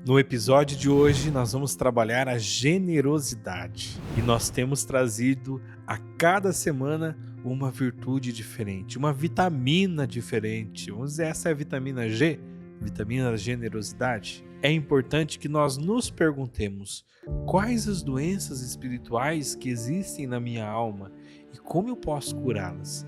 No episódio de hoje, nós vamos trabalhar a generosidade e nós temos trazido a cada semana uma virtude diferente, uma vitamina diferente. Vamos dizer, essa é a vitamina G, vitamina da generosidade. É importante que nós nos perguntemos quais as doenças espirituais que existem na minha alma e como eu posso curá-las.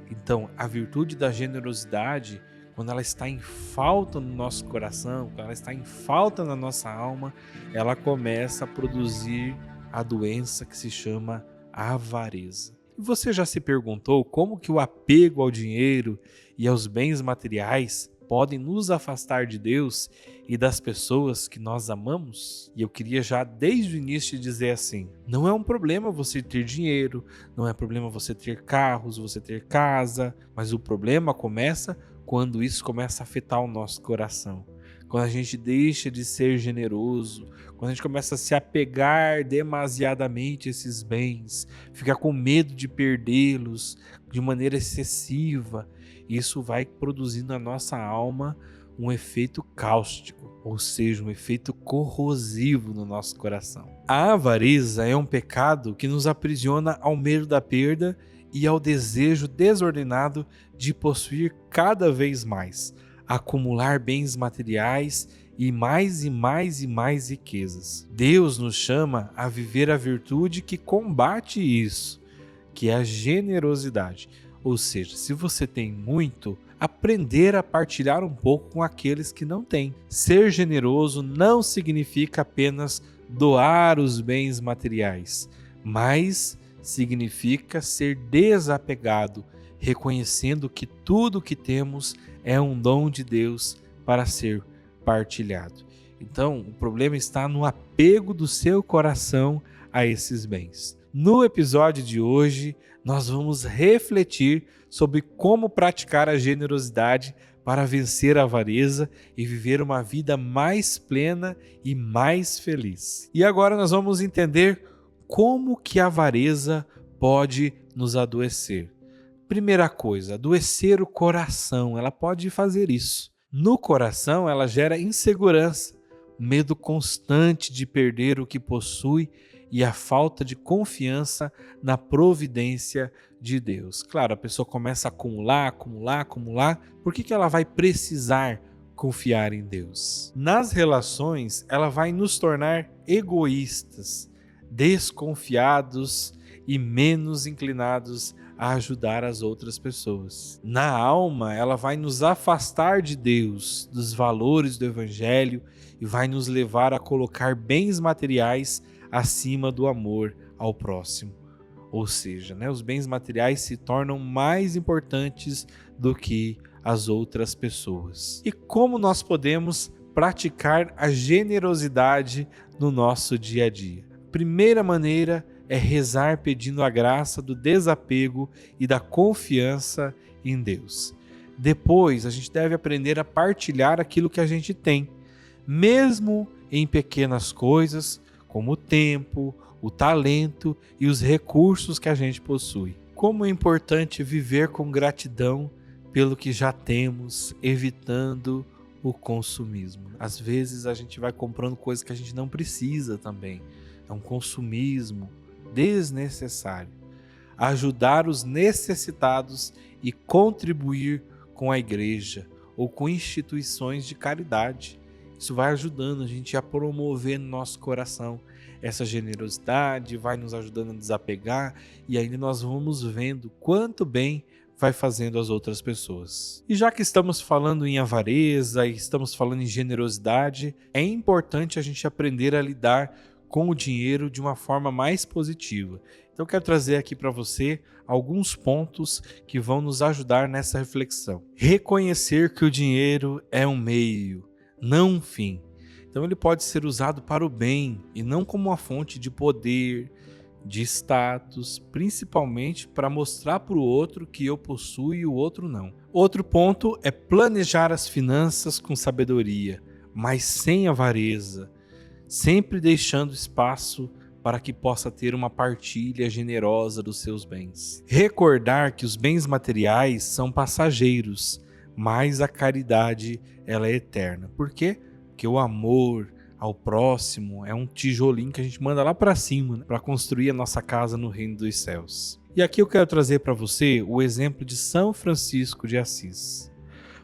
Então, a virtude da generosidade, quando ela está em falta no nosso coração, quando ela está em falta na nossa alma, ela começa a produzir a doença que se chama avareza. E você já se perguntou como que o apego ao dinheiro e aos bens materiais podem nos afastar de Deus e das pessoas que nós amamos? E eu queria já desde o início dizer assim, não é um problema você ter dinheiro, não é problema você ter carros, você ter casa, mas o problema começa quando isso começa a afetar o nosso coração. Quando a gente deixa de ser generoso, quando a gente começa a se apegar demasiadamente a esses bens, ficar com medo de perdê-los de maneira excessiva, isso vai produzindo na nossa alma um efeito cáustico, ou seja, um efeito corrosivo no nosso coração. A avareza é um pecado que nos aprisiona ao medo da perda e ao desejo desordenado de possuir cada vez mais, acumular bens materiais e mais riquezas. Deus nos chama a viver a virtude que combate isso, que é a generosidade. Ou seja, se você tem muito, aprender a partilhar um pouco com aqueles que não têm. Ser generoso não significa apenas doar os bens materiais, mas significa ser desapegado, reconhecendo que tudo que temos é um dom de Deus para ser partilhado. Então, o problema está no apego do seu coração a esses bens. No episódio de hoje, nós vamos refletir sobre como praticar a generosidade para vencer a avareza e viver uma vida mais plena e mais feliz. E agora nós vamos entender como que a avareza pode nos adoecer. Primeira coisa, adoecer o coração, ela pode fazer isso. No coração, ela gera insegurança, medo constante de perder o que possui e a falta de confiança na providência de Deus. Claro, a pessoa começa a acumular. Por que ela vai precisar confiar em Deus? Nas relações, ela vai nos tornar egoístas, desconfiados e menos inclinados a ajudar as outras pessoas. Na alma, ela vai nos afastar de Deus, dos valores do Evangelho e vai nos levar a colocar bens materiais acima do amor ao próximo. Ou seja, os bens materiais se tornam mais importantes do que as outras pessoas. E como nós podemos praticar a generosidade no nosso dia a dia? Primeira maneira é rezar pedindo a graça do desapego e da confiança em Deus. Depois, a gente deve aprender a partilhar aquilo que a gente tem, mesmo em pequenas coisas, como o tempo, o talento e os recursos que a gente possui. Como é importante viver com gratidão pelo que já temos, evitando o consumismo. Às vezes a gente vai comprando coisas que a gente não precisa também. É um consumismo desnecessário. Ajudar os necessitados e contribuir com a igreja ou com instituições de caridade. Isso vai ajudando a gente a promover no nosso coração essa generosidade, vai nos ajudando a desapegar e ainda nós vamos vendo quanto bem vai fazendo as outras pessoas. E já que estamos falando em avareza e estamos falando em generosidade, é importante a gente aprender a lidar com o dinheiro de uma forma mais positiva. Então eu quero trazer aqui para você alguns pontos que vão nos ajudar nessa reflexão. Reconhecer que o dinheiro é um meio, não um fim. Então ele pode ser usado para o bem e não como uma fonte de poder, de status, principalmente para mostrar para o outro que eu possuo e o outro não. Outro ponto é planejar as finanças com sabedoria, mas sem avareza, sempre deixando espaço para que possa ter uma partilha generosa dos seus bens. Recordar que os bens materiais são passageiros, mas a caridade ela é eterna. Por quê? Porque o amor, ao próximo, é um tijolinho que a gente manda lá para cima, né, para construir a nossa casa no reino dos céus. E aqui eu quero trazer para você o exemplo de São Francisco de Assis.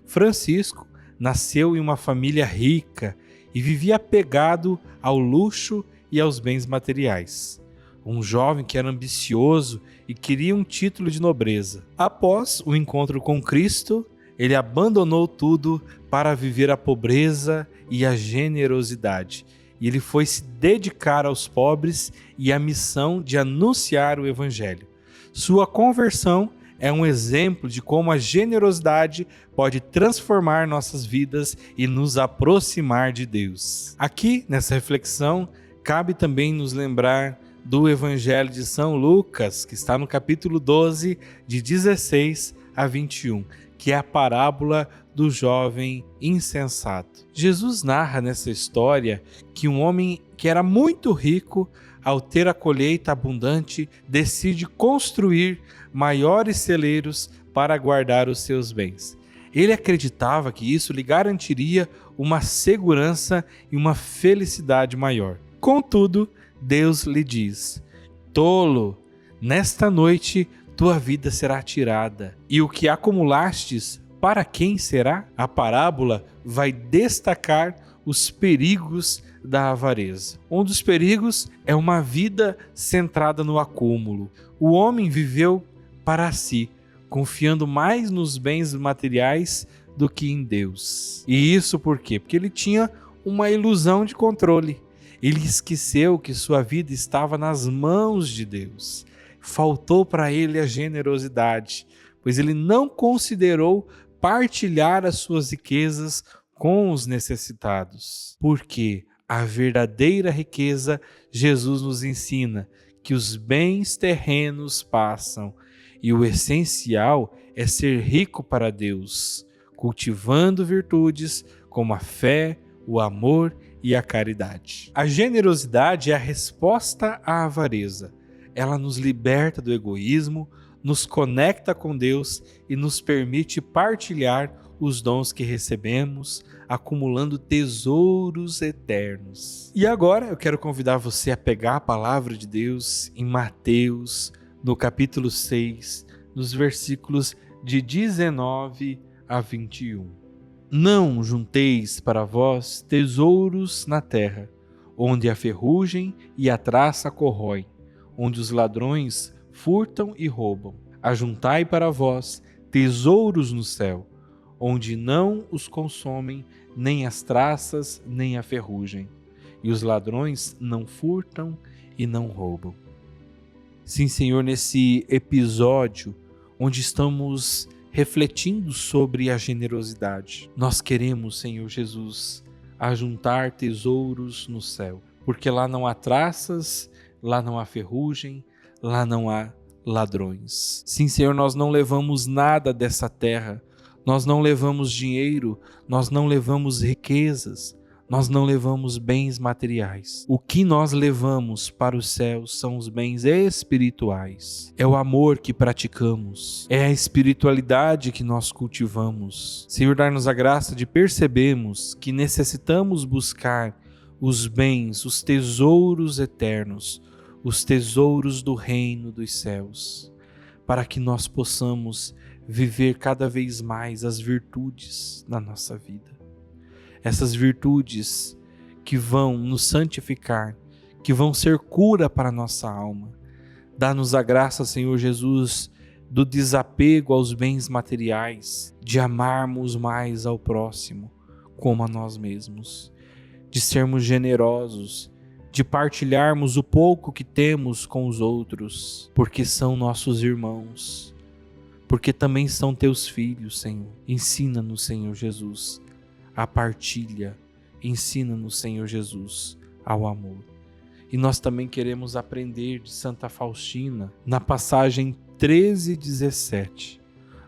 Francisco nasceu em uma família rica e vivia apegado ao luxo e aos bens materiais. Um jovem que era ambicioso e queria um título de nobreza. Após o encontro com Cristo, ele abandonou tudo para viver a pobreza e a generosidade. E ele foi se dedicar aos pobres e à missão de anunciar o Evangelho. Sua conversão é um exemplo de como a generosidade pode transformar nossas vidas e nos aproximar de Deus. Aqui, nessa reflexão, cabe também nos lembrar do Evangelho de São Lucas, que está no capítulo 12, de 16 a 21, que é a parábola do jovem insensato. Jesus narra nessa história que um homem que era muito rico, ao ter a colheita abundante, decide construir maiores celeiros para guardar os seus bens. Ele acreditava que isso lhe garantiria uma segurança e uma felicidade maior. Contudo, Deus lhe diz: tolo, nesta noite tua vida será tirada, e o que acumulastes, para quem será? A parábola vai destacar os perigos da avareza. Um dos perigos é uma vida centrada no acúmulo. O homem viveu para si, confiando mais nos bens materiais do que em Deus. E isso por quê? Porque ele tinha uma ilusão de controle. Ele esqueceu que sua vida estava nas mãos de Deus. Faltou para ele a generosidade, pois ele não considerou partilhar as suas riquezas com os necessitados. Porque a verdadeira riqueza, Jesus nos ensina que os bens terrenos passam e o essencial é ser rico para Deus, cultivando virtudes como a fé, o amor e a caridade. A generosidade é a resposta à avareza. Ela nos liberta do egoísmo, nos conecta com Deus e nos permite partilhar os dons que recebemos, acumulando tesouros eternos. E agora eu quero convidar você a pegar a palavra de Deus em Mateus, no capítulo 6, nos versículos de 19 a 21. Não junteis para vós tesouros na terra, onde a ferrugem e a traça corroem, onde os ladrões furtam e roubam. Ajuntai para vós tesouros no céu, onde não os consomem nem as traças nem a ferrugem, e os ladrões não furtam e não roubam. Sim, Senhor, nesse episódio onde estamos refletindo sobre a generosidade, nós queremos, Senhor Jesus, ajuntar tesouros no céu, porque lá não há traças, lá não há ferrugem, lá não há ladrões. Sim, Senhor, nós não levamos nada dessa terra, nós não levamos dinheiro, nós não levamos riquezas, nós não levamos bens materiais. O que nós levamos para os céus são os bens espirituais. É o amor que praticamos, é a espiritualidade que nós cultivamos. Senhor, dá-nos a graça de percebermos que necessitamos buscar os bens, os tesouros eternos, os tesouros do reino dos céus, para que nós possamos viver cada vez mais as virtudes na nossa vida. Essas virtudes que vão nos santificar, que vão ser cura para a nossa alma. Dá-nos a graça, Senhor Jesus, do desapego aos bens materiais, de amarmos mais ao próximo como a nós mesmos, de sermos generosos, de partilharmos o pouco que temos com os outros, porque são nossos irmãos, porque também são teus filhos, Senhor. Ensina-nos, Senhor Jesus, a partilha, ensina-nos, Senhor Jesus, ao amor. E nós também queremos aprender de Santa Faustina, na passagem 13:17,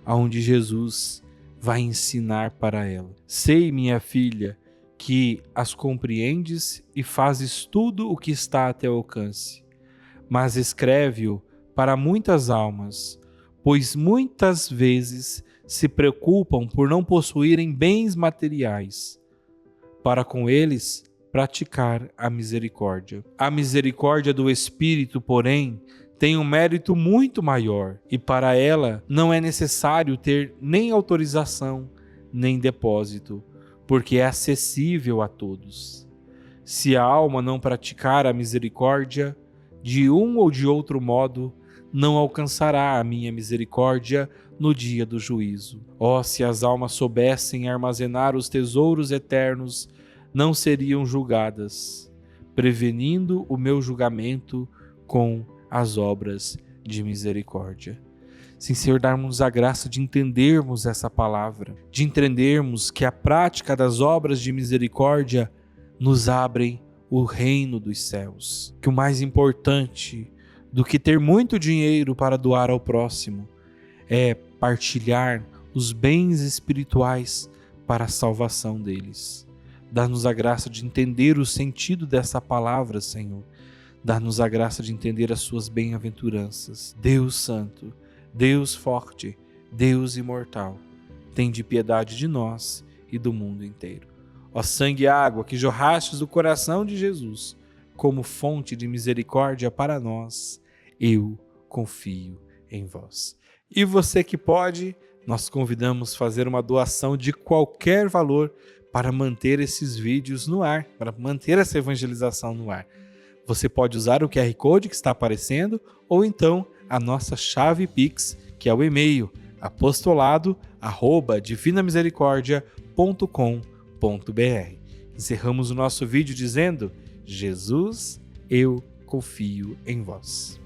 onde Jesus vai ensinar para ela: sei, minha filha, que as compreendes e fazes tudo o que está a teu alcance, mas escreve-o para muitas almas, pois muitas vezes se preocupam por não possuírem bens materiais, para com eles praticar a misericórdia. A misericórdia do Espírito, porém, tem um mérito muito maior e para ela não é necessário ter nem autorização, nem depósito, porque é acessível a todos. Se a alma não praticar a misericórdia, de um ou de outro modo, não alcançará a minha misericórdia no dia do juízo. Oh, se as almas soubessem armazenar os tesouros eternos, não seriam julgadas, prevenindo o meu julgamento com as obras de misericórdia. Sim, Senhor, dá-nos a graça de entendermos essa palavra, de entendermos que a prática das obras de misericórdia nos abrem o reino dos céus. Que o mais importante do que ter muito dinheiro para doar ao próximo é partilhar os bens espirituais para a salvação deles. Dá-nos a graça de entender o sentido dessa palavra, Senhor. Dá-nos a graça de entender as suas bem-aventuranças. Deus Santo, Deus forte, Deus imortal, tende piedade de nós e do mundo inteiro. Ó sangue e água que jorrastes do coração de Jesus, como fonte de misericórdia para nós, eu confio em vós. E você que pode, nós convidamos a fazer uma doação de qualquer valor para manter esses vídeos no ar, para manter essa evangelização no ar. Você pode usar o QR Code que está aparecendo ou então a nossa chave Pix, que é o e-mail apostolado@divinamisericordia.com.br. Encerramos o nosso vídeo dizendo: Jesus, eu confio em vós.